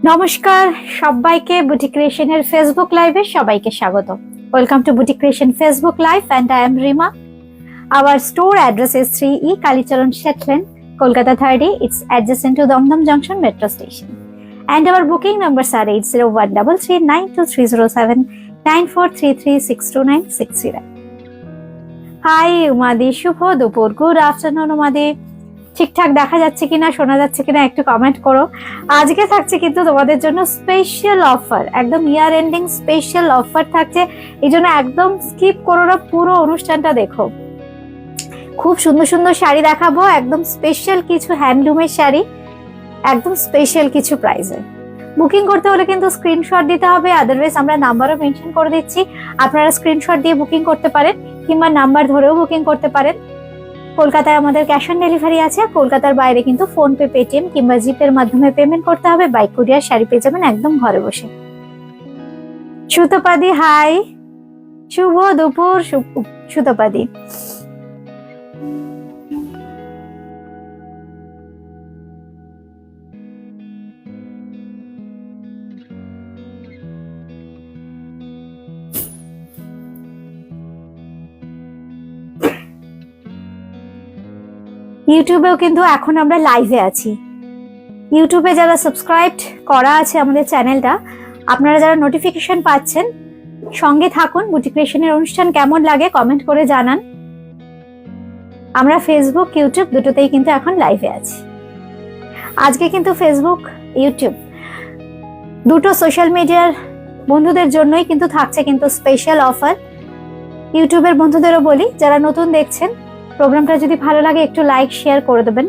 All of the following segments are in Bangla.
নমস্কার সবাইকে বুটিক ক্রিয়েশনের ফেসবুক লাইভে সবাইকে স্বাগত। Welcome to boutique creation Facebook live and I am Rima. Our store address is 3E Kalicharan Shetland, Kolkata 30. It's adjacent to Domdom Junction Metro Station. And our booking numbers are 8013392307 9433629609. Hi Umadi, শুভ দুপুর, গুড আফটারনুন উমাদি। ঠিকঠাক দেখা যাচ্ছে কিনা, শোনা যাচ্ছে কিনা একটু কমেন্ট করো। আজকে থাকছে কিন্তু তোমাদের জন্য স্পেশাল অফার, একদম ইয়ার এন্ডিং স্পেশাল অফার থাকছে, এই জন্য একদম স্কিপ করো না, পুরো অনুষ্ঠানটা দেখো। খুব সুন্দর সুন্দর শাড়ি দেখাবো, একদম স্পেশাল কিছু হ্যান্ডলুমের শাড়ি, একদম স্পেশাল কিছু প্রাইসে। বুকিং করতে হলে কিন্তু স্ক্রিনশট দিতে হবে, আদারওয়াইজ আমরা নাম্বারও মেনশন করে দিচ্ছি, আপনারা স্ক্রিনশট দিয়ে বুকিং করতে পারেন কিংবা নাম্বার ধরেও বুকিং করতে পারেন। কলকাতায় আমাদের ক্যাশ অন ডেলিভারি আছে, কলকাতার বাইরে কিন্তু ফোনপে, পেটিএম কিংবা জিপের মাধ্যমে পেমেন্ট করতে হবে। বাইক কুরিয়ার শাড়ি পেয়ে যাবেন একদম ঘরে বসে। সুতপাদি হাই, শুভ দুপুর সুতপাদি। ইউটিউবেও কিন্তু এখন আমরা লাইভে আছি। ইউটিউবে যারা সাবস্ক্রাইব করা আছে আমাদের চ্যানেলটা, আপনারা যারা নোটিফিকেশন পাচ্ছেন সঙ্গে থাকুন। বুটিক ক্রিয়েশনের অনুষ্ঠান কেমন লাগে কমেন্ট করে জানান। আমরা ফেসবুক ইউটিউব দুটোতেই কিন্তু এখন লাইভে আছি। আজকে কিন্তু ফেসবুক ইউটিউব দুটো সোশ্যাল মিডিয়ার বন্ধুদের জন্যই কিন্তু থাকছে কিন্তু স্পেশাল অফার। ইউটিউবের বন্ধুদেরও বলি, যারা নতুন দেখছেন, প্রোগ্রামটা যদি ভালো লাগে একটু লাইক শেয়ার করে দেবেন।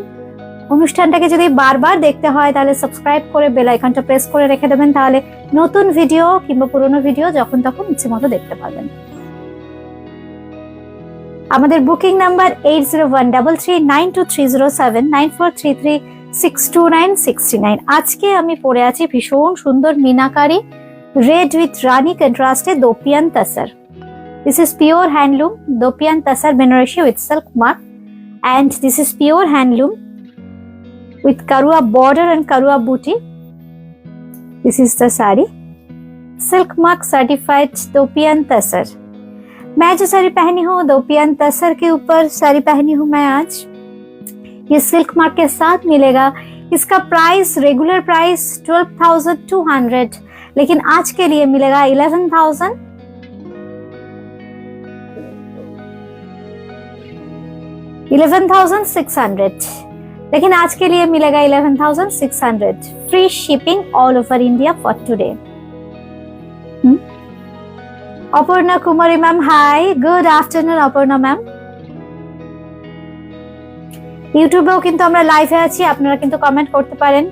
অনুষ্ঠানটাকে যদি বারবার দেখতে হয় তাহলে সাবস্ক্রাইব করে বেল আইকনটা প্রেস করে রেখে দেবেন, তাহলে নতুন ভিডিও কিংবা পুরনো ভিডিও যখন তখন ইচ্ছে মতো দেখতে পাবেন। আমাদের বুকিং নাম্বার 8013392307 9433629629। আজকে আমি পরে আছি ভীষণ সুন্দর মিনাকারি রেড উইথ রানী কন্ট্রাস্টে দোপিয়ান তাসার। This is pure handloom Dopian Tasar Benareshi with silk mark, and this is pure handloom with Karua border and Karua booty. This is the sari, silk mark certified Dopian Tasar. मैं जो साड़ी पहनी हूँ दोपियान तसर के ऊपर साड़ी पहनी हूँ मैं आज, ये सिल्क मार्क के साथ मिलेगा। इसका प्राइस रेगुलर प्राइस 12,200, लेकिन आज के लिए मिलेगा 11,600, लेकिन आज के लिए मिलेगा 11,600। Free shipping all over India for today. Aparna Kumari ma'am hi, good afternoon Aparna ma'am. ইউটিউবেও কিন্তু আমরা লাইভে আছি, আপনারা কিন্তু কমেন্ট করতে পারেন।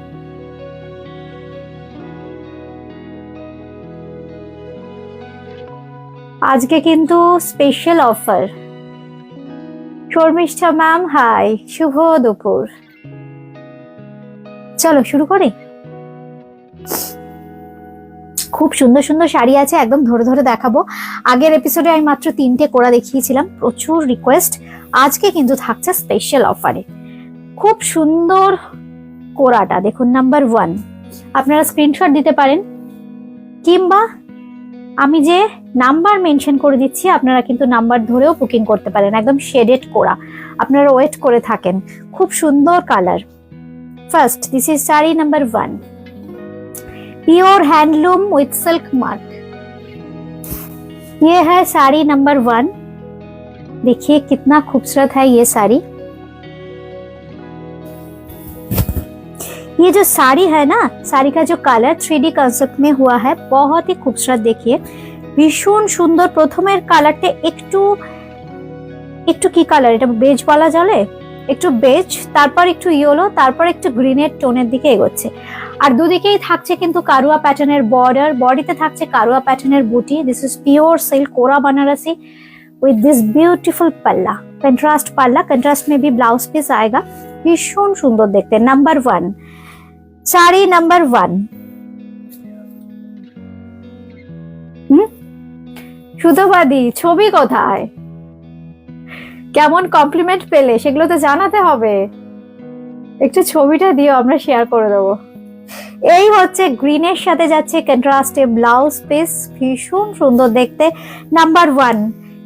আজকে কিন্তু special offer. Sharmistha ma'am hi, শুভ দুপুর। চলো শুরু করি। খুব সুন্দর সুন্দর শাড়ি আছে, একদম ধরে ধরে দেখাবো। আগের এপিসোডে আমি মাত্র 3টে কোড়া দেখিয়েছিলাম, প্রচুর রিকোয়েস্ট। আজকে কিন্তু থাকছে স্পেশাল অফারে। খুব সুন্দর কোড়াটা দেখুন, নাম্বার 1। আপনারা স্ক্রিনশট দিতে পারেন কিংবা আমি যে নাম্বার মেনশন করে দিচ্ছি আপনারা কিন্তু নাম্বার ধরেও বুকিং করতে পারেন। একদম শেডেড কোড়া, আপনারা ওয়েট করে থাকেন। খুব সুন্দর colour. First this is sari number 1, pure handloom with silk mark. ये है साड़ी नंबर 1। देखिए कितना खूबसूरत है ये साड़ी। ये जो साड़ी है ना, साड़ी का जो कलर 3D कॉन्सेप्ट में हुआ है, बहुत ही खूबसूरत। देखिए ভীষণ সুন্দর। প্রথমের কালারটা একটু একটু কি কালার, এটা বেজ বলা চলে, একটু বেজ, তারপর একটু ইয়েলো, তারপর একটু গ্রিনের টোনের দিকে এগোচ্ছে। আর দুদিকেই থাকছে কিন্তু কারুয়া প্যাটার্নের বর্ডার, বডিতে থাকছে কারুয়া প্যাটার্নের বুটি। দিস ইজ পিওর সিল্ক কোরা बनारसी with this beautiful पल्ला, कंट्रास्ट पल्ला, कंट्रास्ट में भी ब्लाउज पीस आएगा। ভীষণ সুন্দর দেখতে। Number 1 sari number 1। সুতোবাদী ছবি কোথায়, কেমন কমপ্লিমেন্ট পেলে সেগুলো তো জানাতে হবে। একটু ছবিটা দিও, আমরা শেয়ার করে দেবো। এই হচ্ছে গ্রিনের সাথে যাচ্ছে কন্ট্রাস্টে ব্লাউজ পিস, ভীষণ সুন্দর দেখতে। নাম্বার 1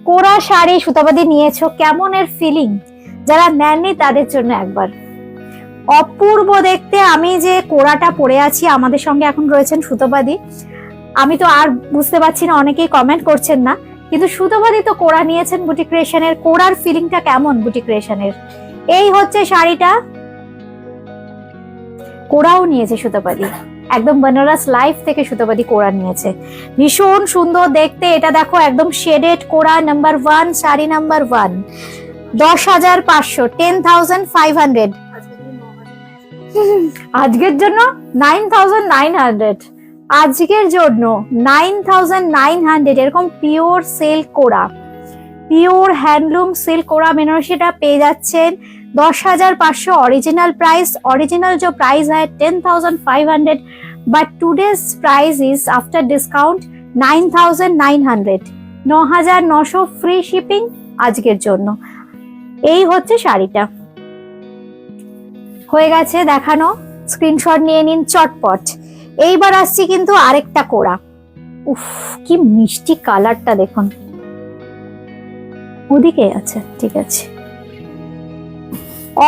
কোরা শাড়ি সুতাবাদী নিয়েছো, কেমন এর ফিলিং, যারা নেননি তাদের জন্য একবার। অপূর্ব দেখতে। আমি যে কোরাটা পরে আছি, আমাদের সঙ্গে এখন রয়েছেন সুতোবাদী, আমি তো আর বুঝতে পারছি না, অনেকেই কমেন্ট করছেন না, কিন্তু সুতোবাদী তো কোরা নিয়েছেন বুটিক ক্রিয়েশনের। কোরার ফিলিংটা কেমন বুটিক ক্রিয়েশনের? এই হচ্ছে শাড়িটা, কোরাও নিয়েছে সুতোবাদী, একদম বেনারস লাইফ থেকে সুতোবাদী কোরা নিয়েছে, ভীষণ সুন্দর দেখতে। এটা দেখো একদম শেডেড কোরা, নাম্বার 1 শাড়ি, নাম্বার 1 10,500, 10,500। আজকের জন্য 9,900, আজকের জন্য 9,900। এরকম পিওর সিল্ক কোরা, পিওর হ্যান্ডলুম সিল্ক কোরা বেনারসিটা পেয়ে যাচ্ছেন 10,500 ओरिजिनल प्राइस। ओरिजिनल जो प्राइस है 10,500, but today's price is after discount 9,900, 9,900 free shipping আজকের জন্য। এই হচ্ছে শাড়িটা, হয়ে গেছে দেখানো, স্ক্রিনশট নিয়ে নিন চটপট। এইবার আসছি কিন্তু আরেকটা কোরা, উফ কি মিষ্টি কালারটা দেখুন, ওদিকে আছে, ঠিক আছে,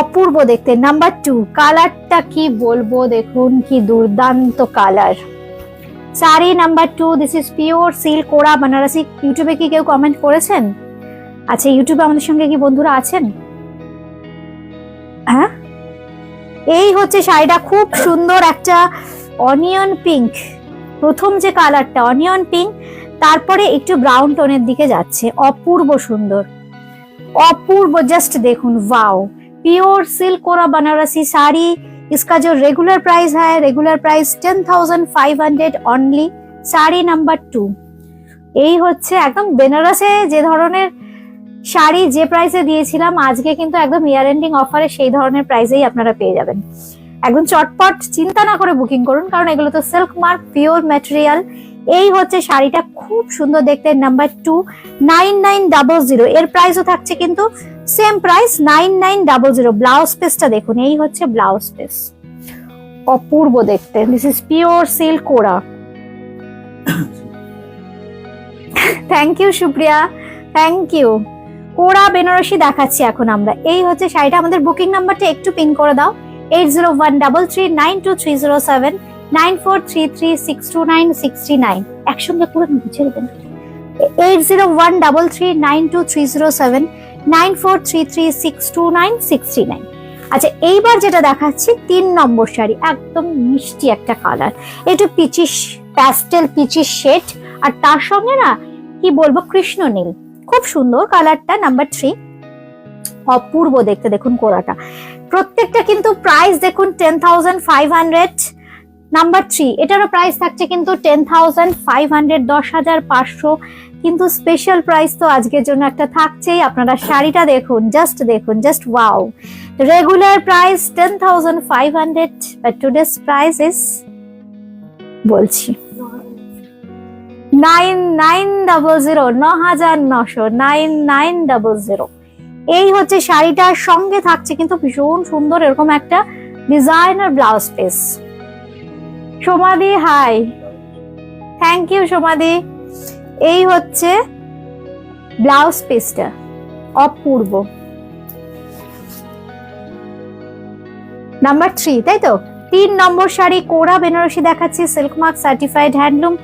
অপূর্ব দেখতে। নাম্বার 2 কালারটা কি বলবো, দেখুন কি দুর্দান্ত colour. Sari number 2, this is pure silk কোরা বেনারসি। ইউটিউবে কি কেউ কমেন্ট করেছেন? আচ্ছা, ইউটিউবে আমাদের সঙ্গে কি বন্ধুরা আছেন? হ্যাঁ, এই হচ্ছে শাড়িটা, খুব সুন্দর একটা অনিয়ন পিঙ্ক, প্রথম যে কালারটা অনিয়ন পিঙ্ক, তারপরে একটু ব্রাউন টোনের দিকে যাচ্ছে, অপূর্ব সুন্দর, অপূর্ব। জাস্ট দেখুন, वाओ, प्योर सिल्क कोरा बनारसी साड़ी। इसका जो रेगुलर प्राइस है, regular price 10,500 only. Sari number 2, এই হচ্ছে একদম বেনারসে যে ধরনের শাড়ি যে প্রাইসে দিয়েছিলাম, আজকে কিন্তু একদম ইয়ার এন্ডিং অফারে সেই ধরনের প্রাইসেই আপনারা পেয়ে যাবেন। একদম চটপট, চিন্তা না করে বুকিং করুন, কারণ এগুলো তো সিল্ক মার্ক পিওর ম্যাটেরিয়াল। এই হচ্ছে শাড়িটা, খুব সুন্দর দেখতে। নাম্বার 2 9900, এর প্রাইসও থাকছে কিন্তু সেম প্রাইস 9900। ব্লাউজ পিসটা দেখুন, এই হচ্ছে ব্লাউজ পিস, অপূর্ব দেখতে। দিস ইজ পিওর সিল্ক কোরা। Thank you Supriya, thank you. কোরা বেনারসি দেখাচ্ছি এখন আমরা। এই হচ্ছে শাড়িটা। আমাদের বুকিং নাম্বারটা একটু পিন করে দাও, 8013392307, 9433629639। একসঙ্গে করে বুঝে দেবেন, 8013392307, 9433629639। আচ্ছা, এইবার যেটা দেখাচ্ছি 3 নম্বর শাড়ি, একদম মিষ্টি একটা কালার, একটু পিচিশ, প্যাস্টেল পিচিশ শেড, আর তার সঙ্গে না কি বলবো কৃষ্ণ নীল, খুব সুন্দর কালারটা। নাম্বার 3, অপূর্ব দেখতে। দেখুন কোরাটা, প্রত্যেকটা কিন্তু প্রাইস দেখুন 10,500। নাম্বার 3, এটারও প্রাইস থাকছে কিন্তু 10,500, 10,500, কিন্তু স্পেশাল প্রাইস তো আজকের জন্য একটা থাকছেই। আপনারা শাড়িটা দেখুন, জাস্ট দেখুন, just wow. Regular price 10,500, but today's price is, বলছি 9,900, 9,900, 9,900। এই হচ্ছে শাড়িটার সঙ্গে থাকছে কিন্তু ভীষণ সুন্দর এরকম একটা ডিজাইনার ব্লাউজ পিস। সোমাদি হাই, থ্যাংক ইউ সোমাদি। এই হচ্ছে ব্লাউজ পিসটা, অপূর্ব। নাম্বার 3, তাই তো? 3 নম্বর শাড়ি কোরা বেনারসি দেখাচ্ছি, silk mark certified handloom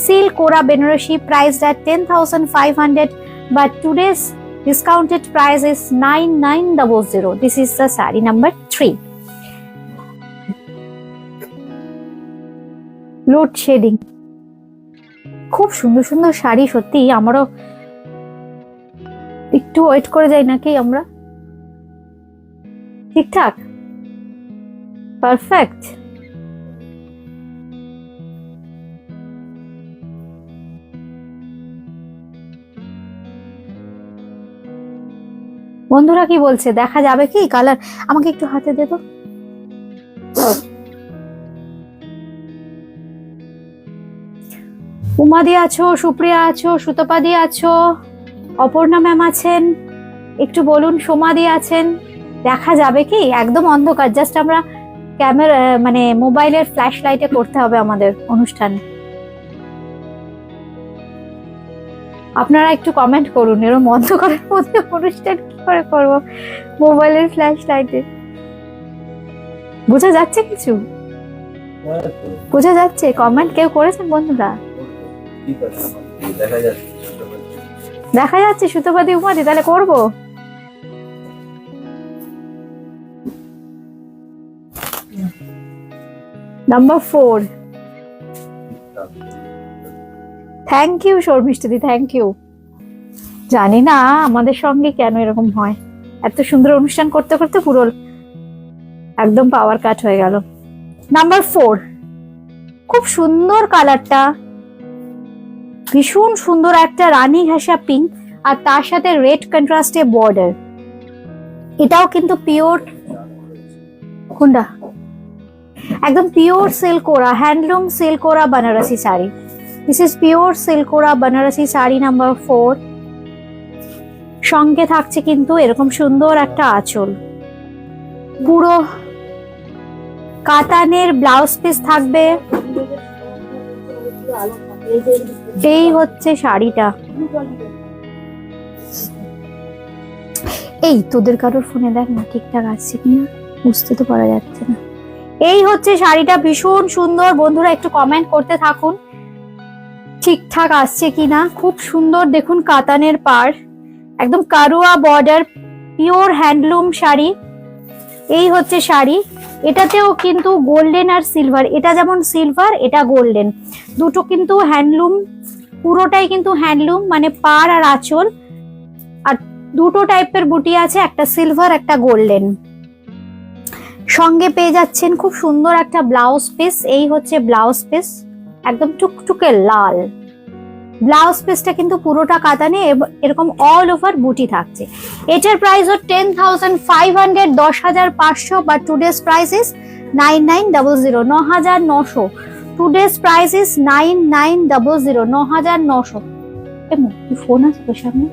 silk কোরা Banarasi, priced at 10,500, but today's discounted price is 9,900. This is the saree number 3. Load shedding, খুব সুন্দর সুন্দর শাড়ি, সত্যি আমারও একটু ওয়েট করে যাই নাকি আমরা, ঠিকঠাক, পারফেক্ট। বন্ধুরা কি বলছে, দেখা যাবে কি কালার? আমাকে একটু হাতে দে তো। উমাদি আছো, সুপ্রিয়া আছো, সুতপাদি আছো, অপর্ণা ম্যাম আছেন, একটু বলুন। সোমাদি আছেন, দেখা যাবে কি? একদম অন্ধকার, জাস্ট আমরা ক্যামেরা মানে মোবাইলের ফ্ল্যাশ লাইটে করতে হবে আমাদের অনুষ্ঠান। আপনারা একটু কমেন্ট করুন, এরকম অন্ধকারের মধ্যে অনুষ্ঠান কি করে করবো মোবাইলের ফ্ল্যাশ লাইটে? বোঝা যাচ্ছে কিছু? বোঝা যাচ্ছে? কমেন্ট কেউ করেছেন বন্ধুরা? দেখা যাচ্ছে সুতোপাতি উমাদি, তাহলে করবো। নাম্বার 4। থ্যাংক ইউ শর্মিষ্ঠদি, থ্যাংক ইউ। জানি না আমাদের সঙ্গে কেন এরকম হয়, এত সুন্দর অনুষ্ঠান করতে করতে পুরো একদম পাওয়ার কাট হয়ে গেল। নাম্বার 4, খুব সুন্দর কালারটা, ভীষণ সুন্দর একটা রানী ঘাসা পিঙ্ক, আর তার সাথে রেড কন্ট্রাস্টে বর্ডার। এটাও কিন্তু পিওর, কোনটা? একদম পিওর সিল্ক করা, হ্যান্ডলুম সিল্ক করা Banarasi sari. This is pure silk করা বানারসি শাড়ি নাম্বার 4। সঙ্গে থাকছে কিন্তু এরকম সুন্দর একটা আঁচল, পুরো কাতানের ব্লাউজ পিস থাকবে। এই হচ্ছে শাড়িটা। এই তোদের কারোর ফোনে দেখ না ঠিকঠাক আসছে কিনা, বুঝতে তো পারা যাচ্ছে না। এই হচ্ছে শাড়িটা, ভীষণ সুন্দর। বন্ধুরা একটু কমেন্ট করতে থাকুন ঠিকঠাক আসছে কিনা। খুব সুন্দর, দেখুন কাতানের পাড়, একদম কারুয়া বর্ডার, পিওর হ্যান্ডলুম শাড়ি। এই হচ্ছে শাড়ি। এটাতেও কিন্তু গোল্ডেন আর সিলভার, এটা যেমন সিলভার এটা গোল্ডেন, দুটো কিন্তু হ্যান্ডলুম, পুরোটাই কিন্তু হ্যান্ডলুম, মানে পাড় আর আঁচল। আর দুটো টাইপের বুটি আছে, একটা সিলভার একটা গোল্ডেন। সঙ্গে পেয়ে যাচ্ছেন খুব সুন্দর একটা ব্লাউজ পিস। এই হচ্ছে ব্লাউজ পিস, একদম টুকটুকে লাল। ব্লাউজ পিসটা কিন্তু পুরোটা কাতানে, এরকম অল ওভার বুটি থাকছে। এটার প্রাইস হচ্ছে 10,500, 10,500, but today's price is 9900, 9,900। Today's price is 9900, 9,900। কি ফোন আছে তো সামনে?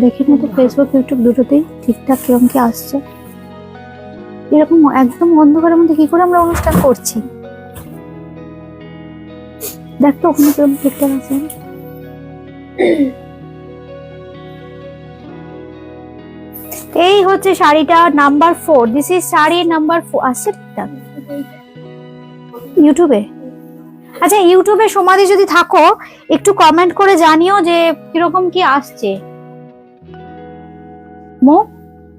দেখি না তো ফেসবুক ইউটিউব দুটোতেই ঠিকঠাক কিরকম কি আসছে। এরকম একদম অন্ধকারের মধ্যে কি করে আমরা অনুষ্ঠান করছি? দেখ তো ওখানে কিরকম ঠিকঠাক আছে। এই হচ্ছে শাড়িটা number 4। This is sari number 4। আসছে ঠিকঠাক ইউটিউবে? আচ্ছা, ইউটিউবে সমাধি যদি থাকো একটু কমেন্ট করে জানিও যে কিরকম কি আসছে। মো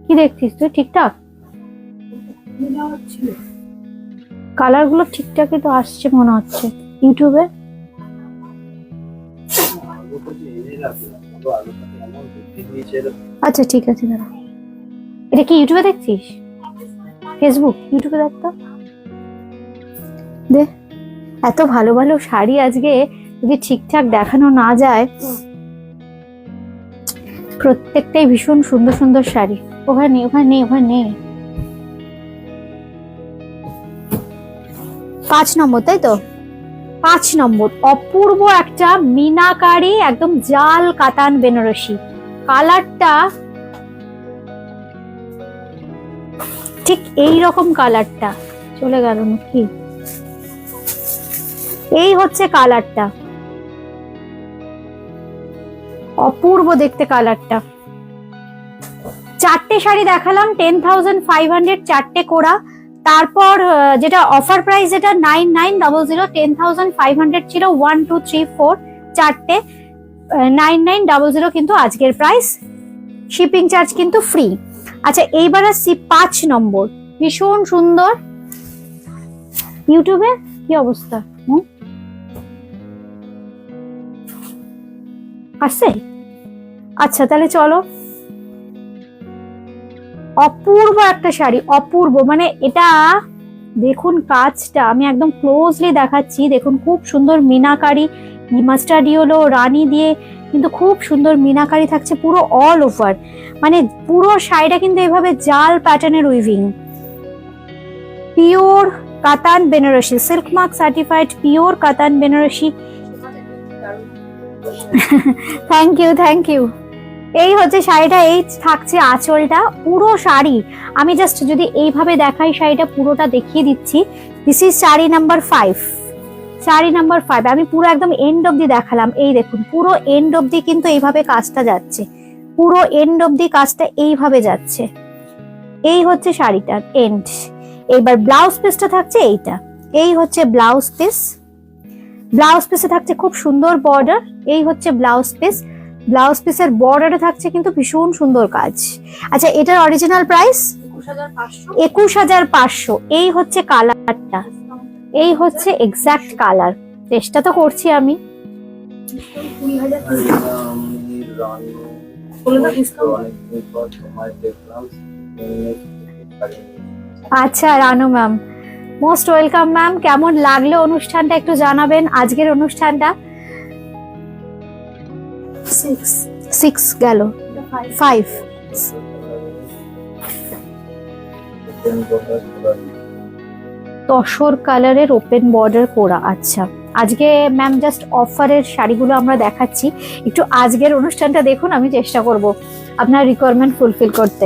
কি দেখছিস তুই? ঠিকঠাক কালার গুলো ঠিকঠাকই তো আসছে মনে হচ্ছে ইউটিউবে। আচ্ছা ঠিক আছে, দাঁড়া। এটা কি ইউটিউবে দেখছিস? ফেসবুক, ইউটিউবে দেখতো দে। এত ভালো ভালো শাড়ি আজকে যদি ঠিকঠাক দেখানো না যায়, প্রত্যেকটাই ভীষণ সুন্দর সুন্দর শাড়ি। ওখানে ওখানে ওখানে 5 নম্বর, তাই তো? 5 নম্বর, অপূর্ব একটা মিনাকারি একদম জাল কাতান বেনারসি। কালারটা ঠিক এই রকম, কালারটা চলে গেল নাকি? এই হচ্ছে কালারটা, অপূর্ব দেখতে কালারটা। 4টে শাড়ি দেখালাম 10,500, 4টে কোড়া। তারপর যেটা অফার প্রাইস, যেটা 9900, 10,500 ছিল। 1 2 3 4 4টে 9900 কিন্তু আজকের প্রাইস, শিপিং চার্জ কিন্তু ফ্রি। আচ্ছা, এইবার আসছি 5 নম্বর, ভীষণ সুন্দর। ইউটিউবে কি অবস্থা? আসছে? আচ্ছা তাহলে চলো। অপূর্ব একটা শাড়ি, অপূর্ব, মানে এটা দেখুন কাজটা, আমি একদম ক্লোজলি দেখাচ্ছি। দেখুন খুব সুন্দর মিনাকারি, মাস্টার্ড ইয়েলো রানী দিয়ে কিন্তু খুব সুন্দর মিনাকারি থাকছে পুরো অল ওভার। মানে পুরো শাড়িটা কিন্তু এভাবে জাল প্যাটার্নের weaving, pure Katan Banarasi, silk mark certified pure Katan Banarasi. Thank you, thank you. এই হচ্ছে শাড়িটা, এই থাকছে আঁচলটা। পুরো শাড়ি আমি জাস্ট যদি এইভাবে দেখাই, শাড়িটা পুরোটা দেখিয়ে দিচ্ছি। This is sari number 5, sari number 5। আমি পুরো একদম এন্ড অব্দি দেখালাম। এই দেখুন পুরো এন্ড অব্দি কিন্তু এইভাবে কাজটা যাচ্ছে, পুরো এন্ড অব্দি কাজটা এইভাবে যাচ্ছে। এই হচ্ছে শাড়িটার এন্ড। এবার ব্লাউজ পিসটা থাকছে এইটা, এই হচ্ছে ব্লাউজ পিস। ব্লাউজ পিসে থাকছে খুব সুন্দর বর্ডার। এই হচ্ছে ব্লাউজ পিস, ব্লাউজ পিসের বর্ডারে থাকছে কিন্তু ভীষণ সুন্দর কাজ। আচ্ছা, এটার অরিজিনাল প্রাইস 21,500। এই হচ্ছে কালারটা, এই হচ্ছে এক্সাক্ট কালার। চেষ্টা তো করছি আমি। আচ্ছা Ranu ma'am, most welcome ma'am. কেমন লাগলো অনুষ্ঠানটা একটু জানাবেন, আজকের অনুষ্ঠানটা। 6 গেল, 5 তসর কালারের ওপেন বর্ডার করা। আচ্ছা, আজকে ম্যাম জাস্ট অফারের শাড়িগুলো আমরা দেখাচ্ছি, একটু আজকের অনুষ্ঠানটা দেখুন। আমি চেষ্টা করব আপনার রিকোয়ারমেন্ট ফুলফিল করতে।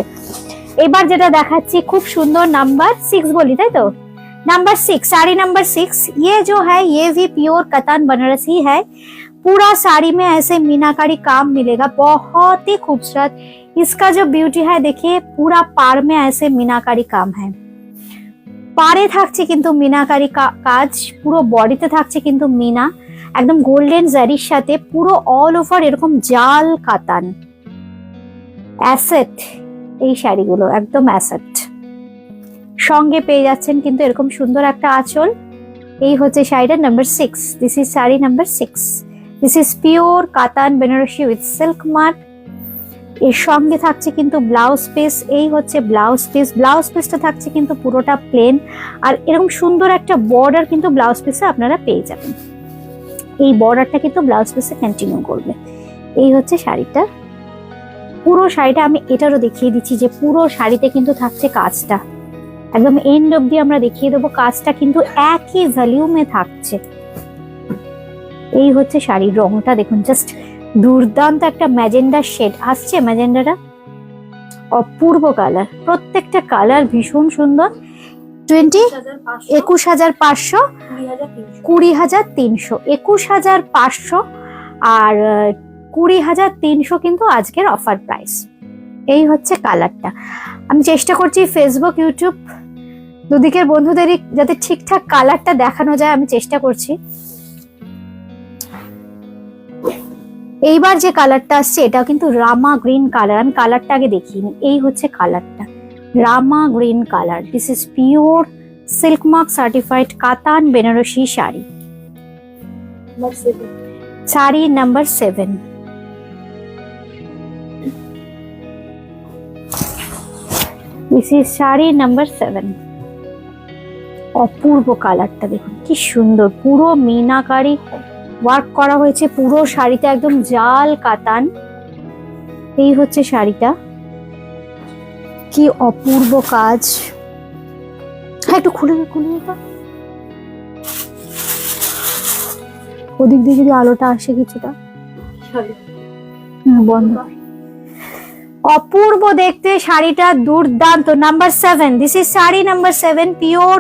এবার যেটা দেখাচ্ছি খুব সুন্দর, নাম্বার 6 বলি তাই তো? Number 6, sari number 6। ये जो है ये भी प्योर कतान बनारसी है। पूरा साड़ी में ऐसे मीनाकारी काम मिलेगा, बहुत ही खूबसूरत। इसका जो ब्यूटी है देखिए, पूरा पार में ऐसे मीनाकारी काम है। পারে থাকছে কিন্তু মিনাকারি কাজ, পুরো বডিতে থাকছে কিন্তু মিনা, একদম গোল্ডেন জারির সাথে পুরো অল ওভার এরকম জাল কাতান। অ্যাসেট এই শাড়িগুলো, একদম অ্যাসেট। সঙ্গে পেয়ে যাচ্ছেন কিন্তু এরকম সুন্দর একটা আঁচল। এই হচ্ছে শাড়িটা number 6। This is sari number 6। This is pure Katan Banarasi with silk mark. এর সঙ্গে থাকছে কিন্তু ব্লাউজ পিস। এই হচ্ছে ব্লাউজ পিস। ব্লাউজ পিসটা থাকছে কিন্তু পুরোটা প্লেন, আর এরকম সুন্দর একটা বর্ডার কিন্তু ব্লাউজ পিসে আপনারা পেয়ে যাবেন। এই বর্ডারটা কিন্তু ব্লাউজ পিসে কন্টিনিউ করবে। এই হচ্ছে শাড়িটা, পুরো শাড়িটা। আমি এটারও দেখিয়ে দিচ্ছি যে পুরো শাড়িতে কিন্তু থাকছে কাজটা, একদম এন্ড অব্দি আমরা দেখিয়ে দেবো। কাজটা কিন্তু একই ভলিউমে থাকছে। এই হচ্ছে শাড়ির রংটা দেখুন, জাস্ট দুর্দান্ত একটা ম্যাজেন্ডা শেড আসছে। ম্যাজেন্ডাটা অপূর্ব কালার, প্রত্যেকটা কালার ভীষণ সুন্দর। 21,500, 20,300, 21,500 আর 20,300 কিন্তু আজকের অফার প্রাইস। এই হচ্ছে কালারটা। আমি চেষ্টা করছি ফেসবুক ইউটিউব দুদিকের বন্ধুদেরই যাতে ঠিকঠাক কালারটা দেখানো যায়, আমি চেষ্টা করছি। এইবার যে কালারটা আসছে এটাও কিন্তু রামা গ্রিন কালার। আমি কালারটা আগে দেখিনি। এই হচ্ছে কালারটা, Rama green colour. This is pure silk mark certified Katan Banarasi sari. Sari number 7। This is sari number 7। অপূর্ব কালারটা দেখুন কি সুন্দর, পুরো মিনাকারি ওয়ার্ক করা হয়েছে পুরো শাড়িতে, একদম জাল কাতান। এই হচ্ছে শাড়িটা, কি অপূর্ব কাজ। হ্যাঁ, একটু খুলে ওদিক দিয়ে যদি আলোটা আসে কিছুটা। বন্ধ। অপূর্ব দেখতে শাড়িটা, দুর্দান্ত। Number 7, this is sari number 7, pure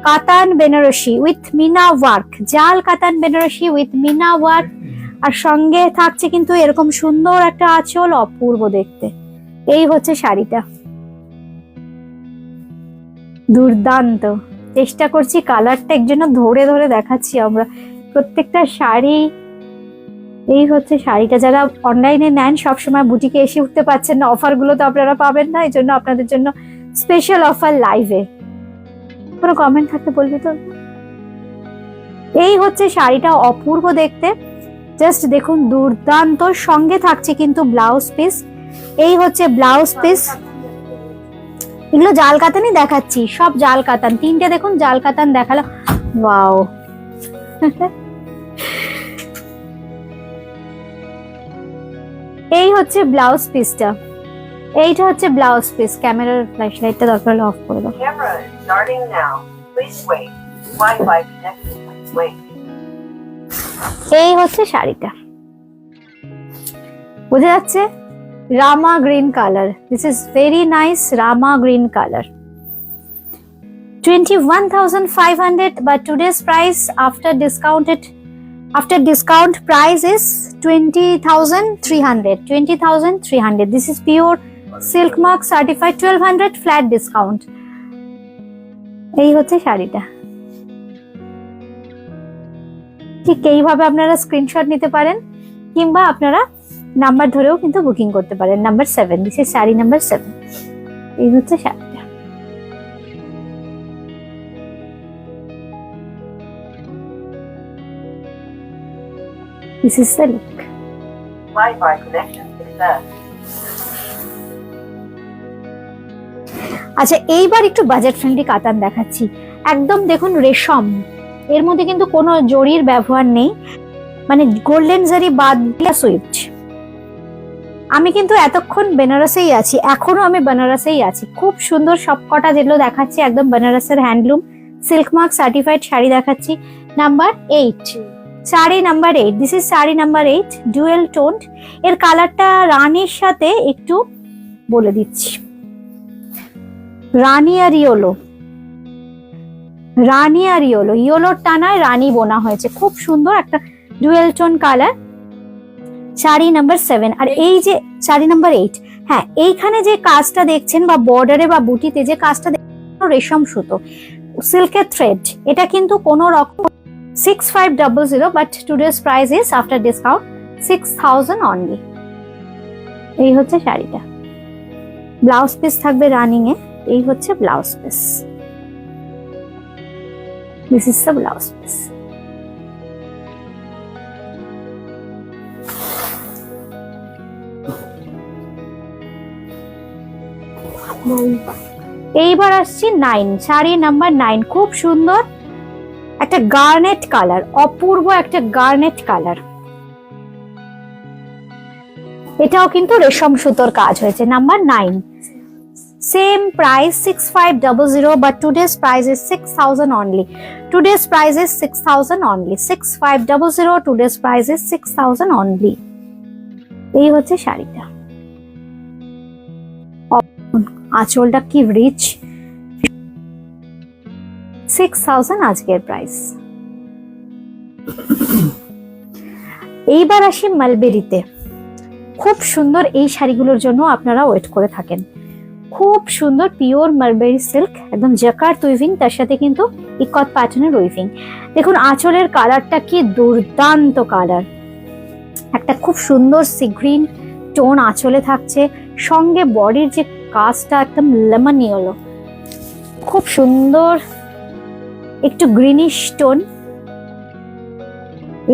Katan Banarasi with Mina work, জাল কাতান বেনারসি উইথ মিনা ওয়ার্ক। আর সঙ্গে থাকছে কিন্তু এরকম সুন্দর একটা আঁচল, অপূর্ব দেখতে। এই হচ্ছে শাড়িটা, দুর্দান্ত। চেষ্টা করছি কালারটা এর জন্য ধরে ধরে দেখাচ্ছি আমরা প্রত্যেকটা শাড়ি। এই হচ্ছে শাড়িটা। যারা অনলাইনে নেন সবসময় বুটিকে এসে উঠতে পারছেন না, অফার গুলো তো আপনারা পাবেন না, এই জন্য আপনাদের জন্য স্পেশাল অফার লাইভে। কোনো কমেন্ট থাকতে বলবি তো। এই হচ্ছে শাড়িটা, অপূর্ব দেখতে। জাস্ট দেখুন দুর্দান্ত। সঙ্গে থাকছে কিন্তু ব্লাউজ পিস। এই হচ্ছে ব্লাউজ পিস। এগুলো জাল কাতানই দেখাচ্ছি, সব জাল কাতান। 3টে দেখুন জাল কাতান দেখালো। ওয়াও। এই হচ্ছে ব্লাউজ পিসটা। এইটা হচ্ছে ব্লাউজ পিস। ক্যামেরার ফ্ল্যাশ লাইটটা দরকার হলে অফ করে দাও। এই হচ্ছে শাড়িটা, বোঝা যাচ্ছে? Rama green color. This is very nice Rama green color. 21,500, but today's price after discount price is 20,300. 20,300. This is pure silk mark certified 1200 flat discount. এই হচ্ছে শাড়িটা। ঠিক এইভাবে আপনারা স্ক্রিনশট নিতে পারেন কিংবা আপনারা নাম্বার ধরেও কিন্তু বুকিং করতে পারেন। Number 7, this is sari number 7। এই হচ্ছে শাড়িটা। This is the look. Wi-Fi connection success. আচ্ছা, এইবার একটু বাজেট ফ্রেন্ডলি কাতান দেখাচ্ছি। একদম দেখুন রেশম, এর মধ্যে কিন্তু কোনো জরির ব্যবহার নেই, মানে গোল্ডেন জারি বাদ দিয়ে সুইফট। আমি কিন্তু এতক্ষণ বেনারসেই আছি, এখনো আমি বেনারসেই আছি। খুব সুন্দর সবকটা যেগুলো দেখাচ্ছি একদম বেনারসের handloom silk mark certified sari দেখাচ্ছি। Number 8, sari number 8। This is sari number 8, dual toned. এর কালারটা রানীর সাথে একটু বলে দিচ্ছি, রানী আর ইয়েলো, রানী আর ইয়েলো, ইয়েলোর টানায় রানী বোনা হয়েছে। খুব সুন্দর একটা dual tone colour. Sari number 7। আর এই যে শাড়ি নাম্বার 8, হ্যাঁ এইখানে যে কাজটা দেখছেন বা বর্ডারে বা বুটিতে যে কাজটা দেখছেন রেশম সুতো সিল্কের থ্রেড, এটা কিন্তু কোনো রকম 6500, but today's price is after discount 6000 only. এই হচ্ছে শাড়িটা। ব্লাউজ পিস থাকবে রানিং এ। এই হচ্ছে blouse piece. This is the blouse piece. এইবার আসছি 9, শাড়ি নাম্বার 9। খুব সুন্দর একটা গার্নেট কালার, অপূর্ব একটা গার্নেট কালার। এটাও কিন্তু রেশম সুতোর কাজ হয়েছে। Number 9, same price 6500, but today's price is 6000 only. Today's price is 6000 only. 6500, today's price is 6000 only. এই হচ্ছে শাড়িটা। আঁচলটা কি রিচ, 6000 আজকের প্রাইস। এইবার আসি মালবেরিতে। খুব সুন্দর এই শাড়িগুলোর জন্য আপনারা ওয়েট করে থাকেন। খুব সুন্দর পিওর মালবেরি সিল্ক, একদম জাকার্ড উইভিং, তার সাথে কিন্তু ইকত প্যাটার্নের উইভিং। দেখুন আঁচলের কালারটা কি দুর্দান্ত কালার, একটা খুব সুন্দর সি গ্রিন টোন আঁচলে থাকছে, সঙ্গে বডির যে কাজটা একদম লেমন ইয়েলো, খুব সুন্দর একটু গ্রিনিশ টোন।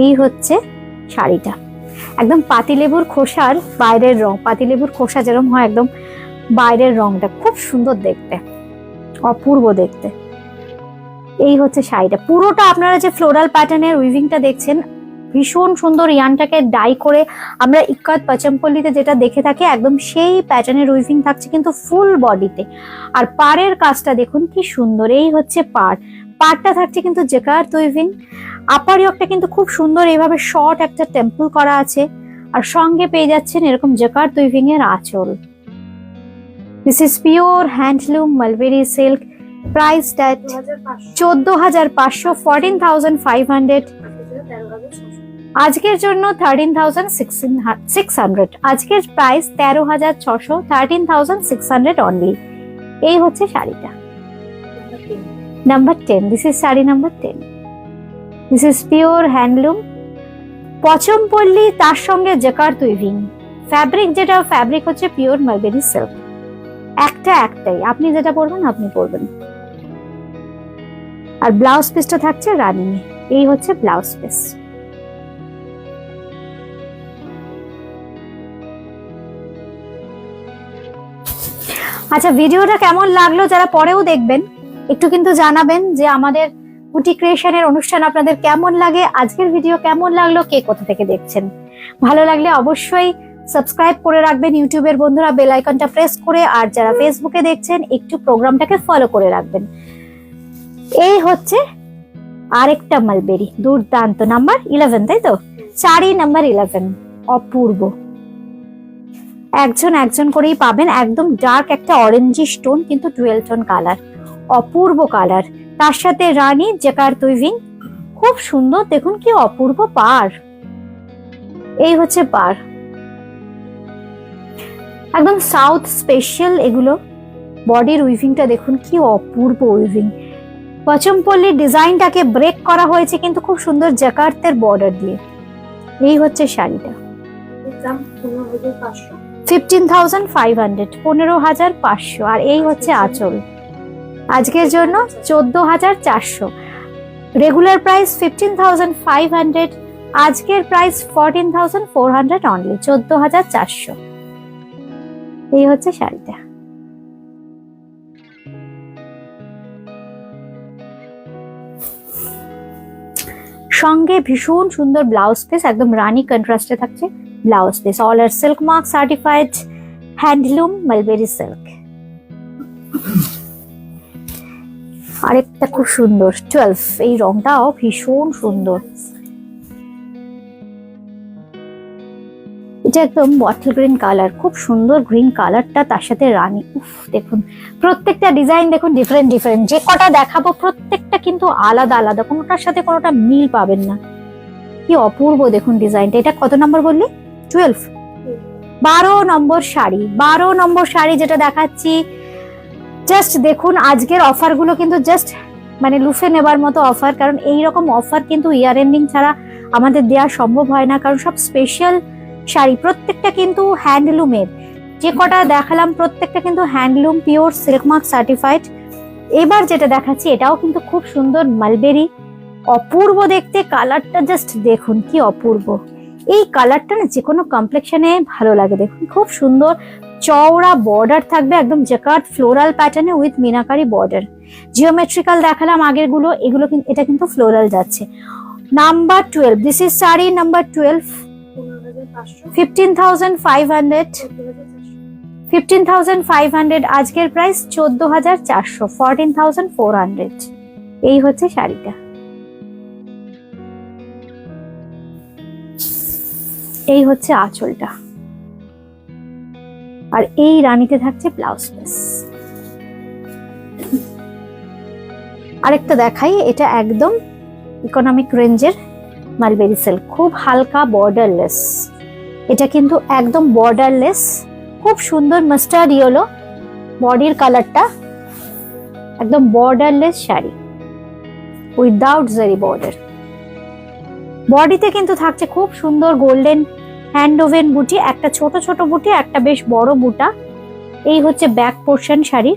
এই হচ্ছে শাড়িটা, একদম পাতিলেবুর খোসার বাইরের রং, পাতিলেবুর খোসা যেরকম হয় একদম বাইরের রংটা, খুব সুন্দর দেখতে, অপূর্ব দেখতে। এই হচ্ছে শাড়িটা। পুরোটা আপনারা যে ফ্লোরাল প্যাটার্নের উইভিংটা দেখছেন, ভীষণ সুন্দর ইয়ানটাকে ডাই করে আমরা ইক্কাত পাচমপল্লিতে যেটা দেখে থাকি একদম সেই প্যাটার্নের উইভিং থাকছে কিন্তু ফুল বডিতে। আর পাড়ের কাজটা দেখুন কি সুন্দর। এই হচ্ছে পাড়টা থাকছে কিন্তু জেকার্ড উইভিং। আপার ইয়কটা কিন্তু খুব সুন্দর এইভাবে শর্ট একটা টেম্পল করা আছে, আর সঙ্গে পেয়ে যাচ্ছেন এরকম জেকার্ড উইভিং এর আঁচল। This is pure handloom Mulberry silk, priced at 14,500, 14,500. আজকের জন্য 13,600। আজকের প্রাইস 13,600, 13,600 অনলি। এই হচ্ছে শাড়িটা। Number 10, this is sari number 10। This is pure handloom Pochampally, তার সঙ্গে জেকার্ড উইভিং। ফ্যাব্রিক যেটা ফ্যাব্রিক হচ্ছে পিওর মালবেরি সিল্ক। একটাই, আপনি যেটা পরবেন আপনি পরবেন। আর ব্লাউজ পিসটা থাকছে রানিং। এই হচ্ছে ব্লাউজ পিস। আচ্ছা, ভিডিওটা কেমন লাগলো যারা পরেও দেখবেন একটু কিন্তু জানাবেন যে আমাদের বুটি ক্রিয়েশনের অনুষ্ঠান আপনাদের কেমন লাগে, আজকের ভিডিও কেমন লাগলো, কে কোথা থেকে দেখছেন। ভালো লাগলে অবশ্যই সাবস্ক্রাইব করে রাখবেন ইউটিউবের বন্ধুরা, বেল আইকনটা প্রেস করে। আর যারা ফেসবুকে দেখছেন একটু প্রোগ্রামটাকে ফলো করে রাখবেন। এই হচ্ছে আরেকটা মালবেরি, দুর্দান্ত। নাম্বার 11, তাই তো? শাড়ি নাম্বার 11, অপূর্ব, একজন একজন করেই পাবেন। একদম ডার্ক একটা অরেঞ্জি স্টোন, কিন্তু 12 টোন কালার, অপূর্ব কালার। তার সাথে রানী জ্যাকার্ড উইভিং, খুব সুন্দর। দেখুন কি অপূর্ব পার। এই হচ্ছে পার, একদম সাউথ স্পেশাল এগুলো। বডির উইভিংটা দেখুন কি অপূর্ব উইভিং। পচমপল্লির ডিজাইনটাকে ব্রেক করা হয়েছে কিন্তু খুব সুন্দর জ্যাকার্ডের বর্ডার দিয়ে। এই হচ্ছে শাড়িটা, 15,500, 15,500। আর এই হচ্ছে আঁচল, আজকের জন্য 14,400। রেগুলার প্রাইস 15,500, আজকের প্রাইস 14,400 অনলি, 14,400। এই হচ্ছে শাড়িটা। সঙ্গে ভীষণ সুন্দর ব্লাউজ পিস, একদম রানী কন্ট্রাস্টে থাকছে blouse piece. All are silk mark certified, handloom mulberry silk. আরেকটা খুব সুন্দর 12, এই রংটাও ভীষণ সুন্দর। এটা একদম বটল গ্রিন কালার, খুব সুন্দর গ্রিন কালারটা, তার সাথে রানী। উফ, দেখুন প্রত্যেকটা ডিজাইন দেখুন ডিফারেন্ট ডিফারেন্ট। যে কটা দেখাবো প্রত্যেকটা কিন্তু আলাদা আলাদা, কোনোটার সাথে কোনোটা মিল পাবেন না। কি অপূর্ব দেখুন ডিজাইনটা। এটা কত নম্বর বললি? 12, 12 নম্বর শাড়ি। 12 নম্বর শাড়ি যেটা দেখাচ্ছি, জাস্ট দেখুন আজকের অফার গুলো কিন্তু জাস্ট মানে লুফে নেবার মতো অফার। কারণ এইরকম অফার কিন্তু ইয়ার এন্ডিং ছাড়া আমাদের দেওয়া সম্ভব হয় না, কারণ সব স্পেশাল শাড়ি, প্রত্যেকটা কিন্তু হ্যান্ডলুমের। যে কটা দেখালাম প্রত্যেকটা কিন্তু handloom, pure silk mark certified. এবার যেটা দেখাচ্ছি এটাও কিন্তু খুব সুন্দর মালবেরি, অপূর্ব দেখতে। কালারটা জাস্ট দেখুন কি অপূর্ব। এই কালারটা না যে কোনো কমপ্লেক্সনে ভালো লাগে। দেখুন খুব সুন্দর চওড়া বর্ডার থাকবে, একদম জ্যাকার্ড ফ্লোরাল প্যাটার্নে উইথ মিনাকারি বর্ডার। জিওমেট্রিক্যাল দেখালাম আগের গুলো, এগুলো কিন্তু এটা কিন্তু ফ্লোরাল যাচ্ছে। Number 12, this is sari number 12, 15,500, 15,500। আজকের প্রাইস 14,400, 14,400। এই হচ্ছে শাড়িটা। এই হচ্ছে আঁচলটা, আর এই রানীতে থাকছে ব্লাউজ পিস। আরেকটা দেখাই, এটা একদম ইকোনমিক রেঞ্জের মালবেরি সিল্ক, খুব হালকা বর্ডারলেস। এটা কিন্তু একদম বর্ডারলেস, খুব সুন্দর মাস্টার্ড ইয়েলো বডির কালারটা, একদম বর্ডারলেস শাড়ি উইদাউট জারি বর্ডার। বডিতে কিন্তু থাকছে খুব সুন্দর গোল্ডেন হ্যান্ড ওভেন বুটি, একটা ছোট ছোট বুটি, একটা বেশ বড় বুটা। এই হচ্ছে ব্যাক পোর্শন শাড়ি,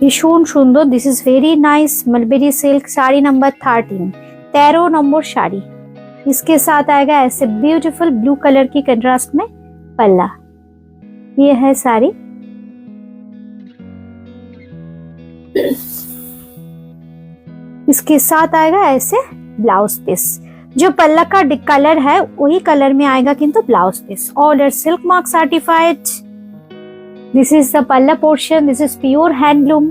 ভীষণ সুন্দর। This is very nice mulberry silk, sari number 13, 13 number sari. इसके साथ आएगा ऐसे ब्यूटीफुल ब्लू कलर की कंट्रास्ट में पल्ला। ये है साड़ी, इसके साथ आएगा ऐसे ब्लाउज पीस। जो पल्ला का कलर है वही कलर में आएगा किंतु blouse piece. Order silk mark certified. This is the पल्ला portion, this is pure handloom.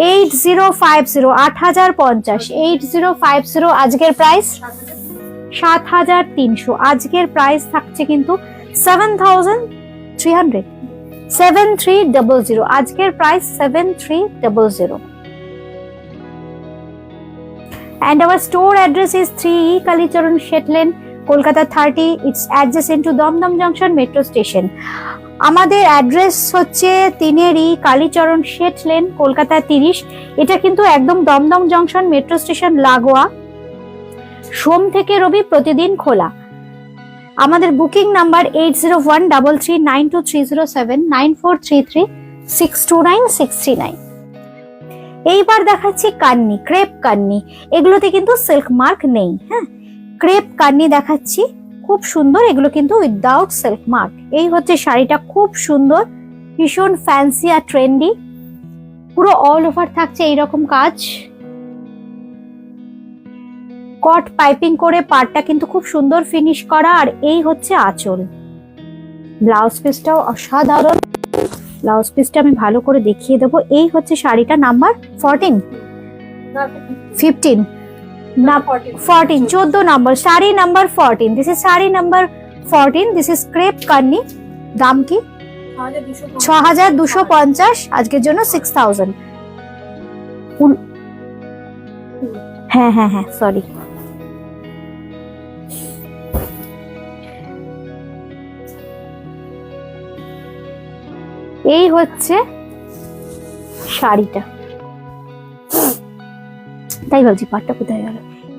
8050, 8050, 8050। আজকের প্রাইস 7,300। আজকের প্রাইস থাকছে কিন্তু 7,300, 7300। আজকের price 7300। And our store address is 3E Kalicharan Shetland, Kolkata 30. It's adjacent to Domdom Junction Metro Station. আমাদের অ্যাড্রেস হচ্ছে 3E কালীচরণ শেট লেন, কলকাতা 30। এটা কিন্তু একদম দমদম জংশন মেট্রো স্টেশন লাগোয়া। সোম থেকে রবি প্রতিদিন খোলা। আমাদের বুকিং নাম্বার 8013392307, 9433629639। এইবার দেখাচ্ছি কান্নি, ক্রেপ কান্নি। এগুলোতে কিন্তু সিল্ক মার্ক নেই। হ্যাঁ, ক্রেপ কান্নি দেখাচ্ছি, খুব সুন্দর। এগুলো কিন্তু উইদাউট সিল্ক মার্ক। এই হচ্ছে শাড়িটা, খুব সুন্দর, ভীষণ ফ্যান্সি আর ট্রেন্ডি। পুরো অল ওভার থাকছে এইরকম কাজ, কট পাইপিং করে পাড়টা কিন্তু খুব সুন্দর ফিনিশ করা। আর এই হচ্ছে আঁচল। ব্লাউজ পিসটাও অসাধারণ। ব্লাউজ পিসটা আমি ভালো করে দেখিয়ে দেবো। এই হচ্ছে শাড়িটা নাম্বার 14, 15 না 14, 14 number sari number 14। This is sari number 14, this is crepe কান্নি, দাম কি 6250, আজকের জন্য 6000। হ্যাঁ হ্যাঁ হ্যাঁ, সরি। এই হচ্ছে শাড়িটা, তাই ভাবছি পাটটা কোথায় গেল।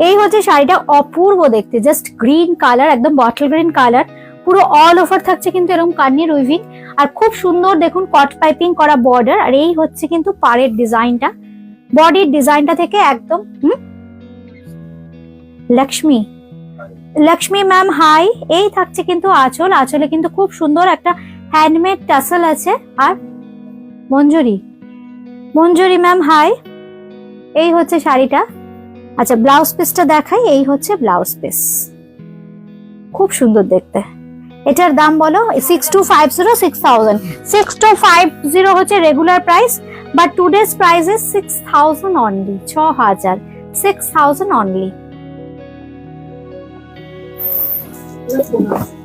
এই হচ্ছে শাড়িটা, অপূর্ব দেখতে, জাস্ট গ্রিন কালার, একদম বটল গ্রিন কালার, পুরো অল ওভার থাকছে কিন্তু এরকম কান্নির উইভিং, আর খুব সুন্দর দেখুন কট পাইপিং করা বর্ডার। আর এই হচ্ছে কিন্তু পাড়ের ডিজাইনটা, বডির ডিজাইনটা থেকে একদম লক্ষ্মী, লক্ষ্মী ম্যাম হাই। এই থাকছে কিন্তু আঁচল, আঁচলে কিন্তু খুব সুন্দর একটা হ্যান্ডমেড টাসেল আছে। আর মঞ্জুরি, মঞ্জুরি ম্যাম হাই। এই হচ্ছে শাড়িটা। আচ্ছা, ব্লাউজ পিসটা দেখাই। এই হচ্ছে ব্লাউজ পিস, খুব সুন্দর দেখতে। এটার দাম বলো 6250, 6000। 6250 হচ্ছে regular price, but today's price is 6000 only, 6000, 6000 only.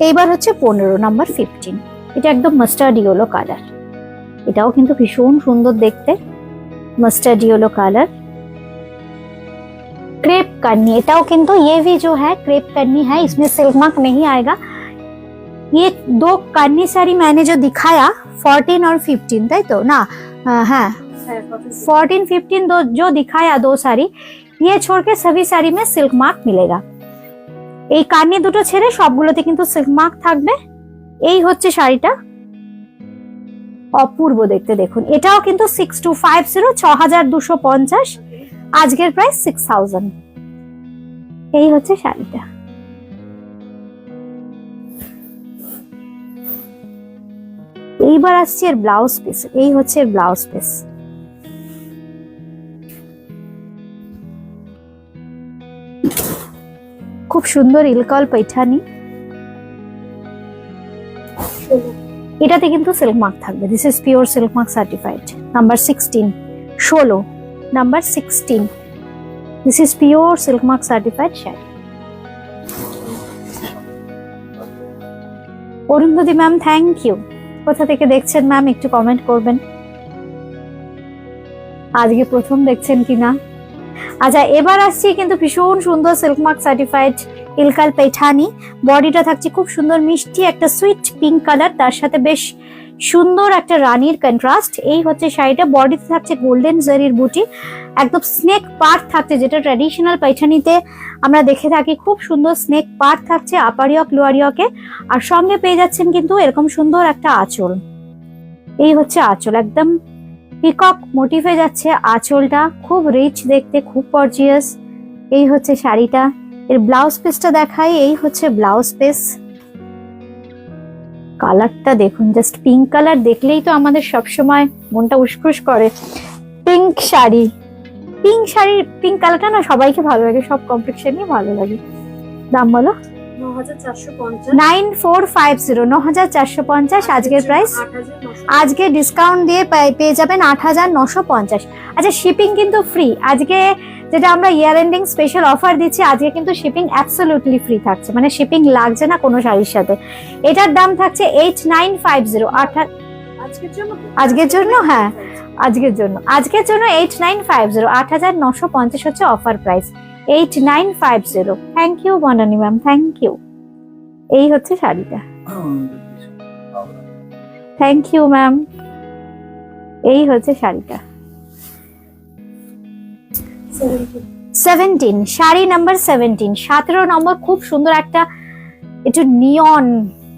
এইবার হচ্ছে 15 নাম্বার 15, এটা একদম মাস্টার্ড ইয়েলো কালার, এটাও কিন্তু ভীষণ সুন্দর দেখতে, মাস্টার্ড ইয়েলো কালার, क्रेप करनी। एटाओ किंतु ये भी जो है क्रेप करनी है, इसमें सिल्क मार्क नहीं आएगा। ये दो करनी साड़ी मैंने जो दिखाया 14 और 15, ताई तो ना, हाँ 14 15 दो जो दिखाया दो साड़ी, ये छोड़ के सभी साड़ी में सिल्क मार्क मिलेगा। এই কান্নি দুটো ছেড়ে সবগুলোতে কিন্তু সিল্ক মার্ক থাকবে। এই হচ্ছে শাড়িটা, অপূর্ব দেখতে দেখুন। এটাও কিন্তু 6250, 6250, আজকের প্রাইস 6000। এই হচ্ছে শাড়িটা। এইবার আসছে এর ব্লাউজ পিস। এই হচ্ছে এর ব্লাউজ পিস, খুব সুন্দর ইলকাল पैठानी। এটাতে কিন্তু সিল্ক মার্ক থাকবে। This is pure silk mark certified, number 16, 16 number 16। This is pure silk mark certified sari. Arundhati ma'am thank you. কোথা থেকে দেখছেন ম্যাম একটু কমেন্ট করবেন, আজকে প্রথম দেখছেন কিনা। আচ্ছা, এবার আসছি কিন্তু ভীষণ সুন্দর silk mark certified Ilkal Paithani. বডিটা থাকছে খুব সুন্দর মিষ্টি একটা সুইট পিঙ্ক কালার, তার সাথে বেশ সুন্দর একটা রানীর কন্ট্রাস্ট। এই হচ্ছে শাড়িটা, বডিতে থাকছে গোল্ডেন জারির বুটি, একদম স্নেক পার্ট থাকছে, যেটা ট্র্যাডিশনাল पैठानीতে আমরা দেখে থাকি। খুব সুন্দর স্নেক পার্ট থাকছে আপার ইয়ক লোয়ার ইয়কে, আর সঙ্গে পেয়ে যাচ্ছেন কিন্তু এরকম সুন্দর একটা আঁচল। এই হচ্ছে আঁচল, একদম পিকক মোটিভে যাচ্ছে আঁচলটা, খুব রিচ দেখতে, খুব গর্জিয়াস। এই হচ্ছে শাড়িটা। এর ব্লাউজ পিসটা দেখাই। এই হচ্ছে ব্লাউজ পিস, কালারটা দেখুন, জাস্ট পিঙ্ক কালার দেখলেই তো আমাদের সবসময় মনটা উসখুস করে। Pink sari, pink sari, pink কালারটা না সবাইকে ভালো লাগে, সব কমপ্লেক্সনই ভালো লাগে। দাম বলো 9450, 9450 আজকের প্রাইস। আজকে ডিসকাউন্ট দিয়ে পেয়ে যাবেন 8950। আচ্ছা, শিপিং কিন্তু ফ্রি আজকে, যেটা আমরা ইয়ার এন্ডিং স্পেশাল অফার দিচ্ছি, আজকে কিন্তু শিপিং অ্যাবসলিউটলি ফ্রি থাকছে, মানে শিপিং লাগছে না কোনো শাড়ির সাথে। এটার দাম থাকছে 8950, আজকের জন্য, হ্যাঁ আজকের জন্য, আজকের জন্য 8950, 8950 হচ্ছে offer price, 8950। Thank you Banani ma'am, thank you. এই হচ্ছে শাড়িটা, থ্যাংক ইউ ম্যাম। এই হচ্ছে শাড়িটা 17, শাড়ি নাম্বার 17, 17 নম্বর। খুব সুন্দর একটা একটু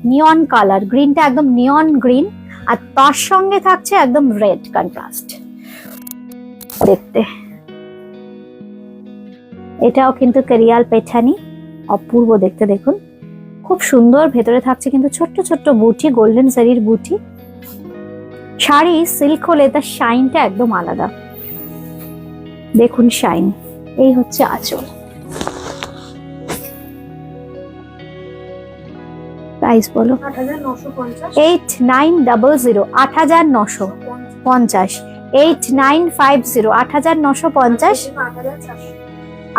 নিয়ন কালার, গ্রিনটা একদম নিয়ন গ্রিন, আর তার সঙ্গে থাকছে একদম রেড কন্ট্রাস্ট দেখতে। এটাও কিন্তু কেরিয়াল पैठानी, অপূর্ব দেখতে দেখুন, খুব সুন্দর। ভেতরে থাকছে কিন্তু ছোট্ট ছোট্ট বুটি, গোল্ডেন জারির বুটি। শাড়ি সিল্ক হলে তার শাইনটা একদম আলাদা, দেখুন শাইন। এই হচ্ছে আঁচল। প্রাইস বলো 8900, 8950, 8950, 8950।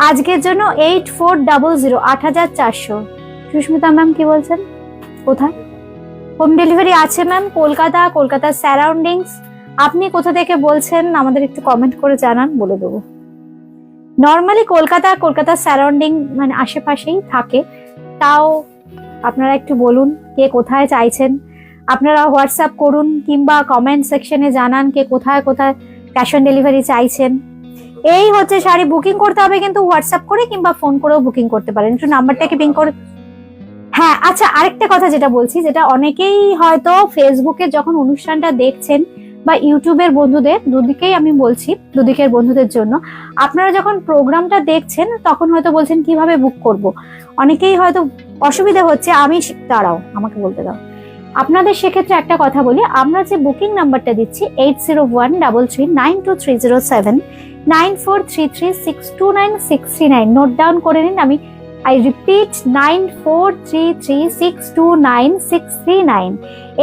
আজকের জন্য 8400, 8400। সুস্মিতা ম্যাম কি বলছেন? কোথায় হোম ডেলিভারি আছে ম্যাম? কলকাতার সারাউন্ডিংস। আপনি কোথা থেকে বলছেন আমাদের একটু কমেন্ট করে জানান, বলে দেবো। নর্মালি কলকাতার সারাউন্ডিং মানে আশেপাশেই থাকে, তাও আপনারা একটু বলুন কে কোথায় চাইছেন। আপনারা হোয়াটসঅ্যাপ করুন কিংবা কমেন্ট সেকশনে জানান কে কোথায় কোথায় ক্যাশ অন ডেলিভারি চাইছেন। এই হচ্ছে শাড়ি। বুকিং করতে হবে কিন্তু হোয়াটসঅ্যাপ করে কিংবা ফোন করেও বুকিং করতে পারেন। একটু নাম্বারটাকে পিং করে। হ্যাঁ, আচ্ছা, আরেকটা কথা যেটা বলছি, যেটা অনেকেই হয়তো ফেসবুকে যখন অনুষ্ঠানটা দেখছেন বা ইউটিউবের বন্ধুদের, দুদিকেই আমি বলছি, দুদিকের বন্ধুদের জন্য, আপনারা যখন প্রোগ্রামটা দেখছেন তখন হয়তো বলছেন কিভাবে বুক করব। অনেকেই হয়তো অসুবিধা হচ্ছে। দাঁড়াও, আমাকে বলতে দাও। আপনাদের সেক্ষেত্রে একটা কথা বলি, আমরা যে বুকিং নাম্বারটা দিচ্ছি 8013392307 9433629639, নোট ডাউন করে নিন। I repeat 9433629639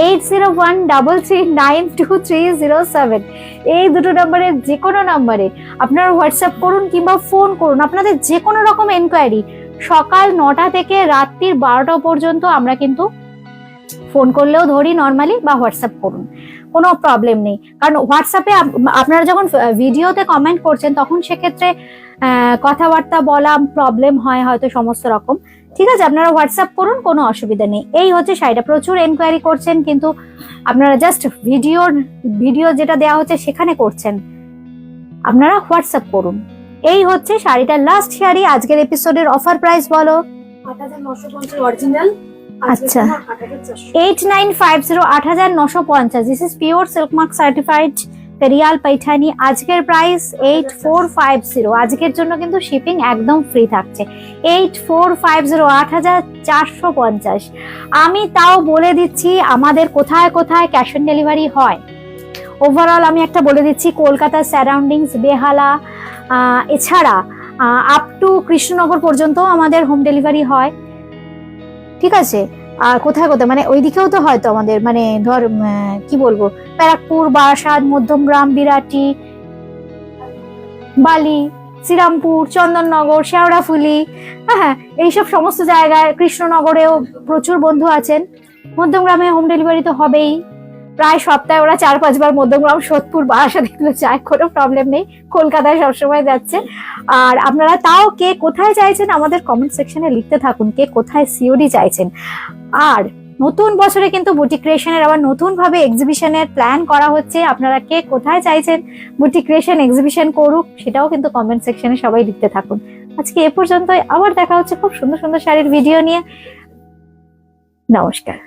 8013392307। এই দুটো নম্বরে যে কোনো নম্বরে আপনারা হোয়াটসঅ্যাপ করুন কিংবা ফোন করুন। আপনাদের যে কোনো রকম এনকোয়ারি সকাল 9টা থেকে রাত্রির 12টা পর্যন্ত আমরা কিন্তু ফোন করলেও ধরি নর্মালি, বা হোয়াটসঅ্যাপ করুন, কোনো প্রবলেম নেই। কারণ হোয়াটসঅ্যাপে আপনারা যখন ভিডিওতে কমেন্ট করছেন তখন সেক্ষেত্রে কথাবার্তা বলা প্রবলেম হয় হয়তো সমস্ত রকম। ঠিক আছে, আপনারা হোয়াটসঅ্যাপ করুন, কোনো অসুবিধা নেই। এই হচ্ছে শাড়িটা। প্রচুর এনকোয়ারি করছেন কিন্তু আপনারা জাস্ট ভিডিও যেটা দেওয়া হচ্ছে সেখানে করছেন। আপনারা হোয়াটসঅ্যাপ করুন। এই হচ্ছে শাড়িটার লাস্ট শাড়ি। আজকের এপিসোডের অফার প্রাইস বলো। 8950 অরিজিনাল। আচ্ছা, 8950 8950। This is pure silk mark certified Real Paithani. আজকের প্রাইস 8450। আজকের জন্য কিন্তু শিপিং একদম ফ্রি থাকছে। 8450 8450। আমি তাও বলে দিচ্ছি আমাদের কোথায় কোথায় ক্যাশ অন ডেলিভারি হয়। ওভারঅল আমি একটা বলে দিচ্ছি, কলকাতার সারাউন্ডিংস, বেহালা, এছাড়া আপ টু কৃষ্ণনগর পর্যন্ত আমাদের হোম ডেলিভারি হয়। ঠিক আছে, আর কোথায় কোথায় মানে ওইদিকেও তো হয়তো আমাদের মানে ধর কি বলবো, ব্যারাকপুর, বারাসাত, মধ্যমগ্রাম, বিরাটি, বালি, শ্রীরামপুর, চন্দননগর, শেওড়াফুলি, হ্যাঁ, এইসব সমস্ত জায়গায়, কৃষ্ণনগরেও প্রচুর বন্ধু আছেন। মধ্যমগ্রামে হোম ডেলিভারি তো হবেই, প্রায় সপ্তাহে ওরা 4-5 বার মধ্যমগ্রাম, সোদপুর, বারাসাত এগুলো যায়, কোনো প্রবলেম নেই। কলকাতায় সবসময় যাচ্ছে। আর আপনারা তাও কে কোথায় চাইছেন আমাদের কমেন্ট সেকশনে লিখতে থাকুন, কে কোথায় সিওডি চাইছেন। আর নতুন বছরে কিন্তু বুটিক ক্রিয়েশনের আবার নতুন ভাবে এক্সিবিশনের প্ল্যান করা হচ্ছে। আপনারা কে কোথায় চাইছেন বুটিক ক্রিয়েশন এক্সিবিশন করুক, সেটাও কিন্তু কমেন্ট সেকশনে সবাই লিখতে থাকুন। আজকে এ পর্যন্তই। আবার দেখা হচ্ছে খুব সুন্দর সুন্দর শাড়ির ভিডিও নিয়ে। নমস্কার।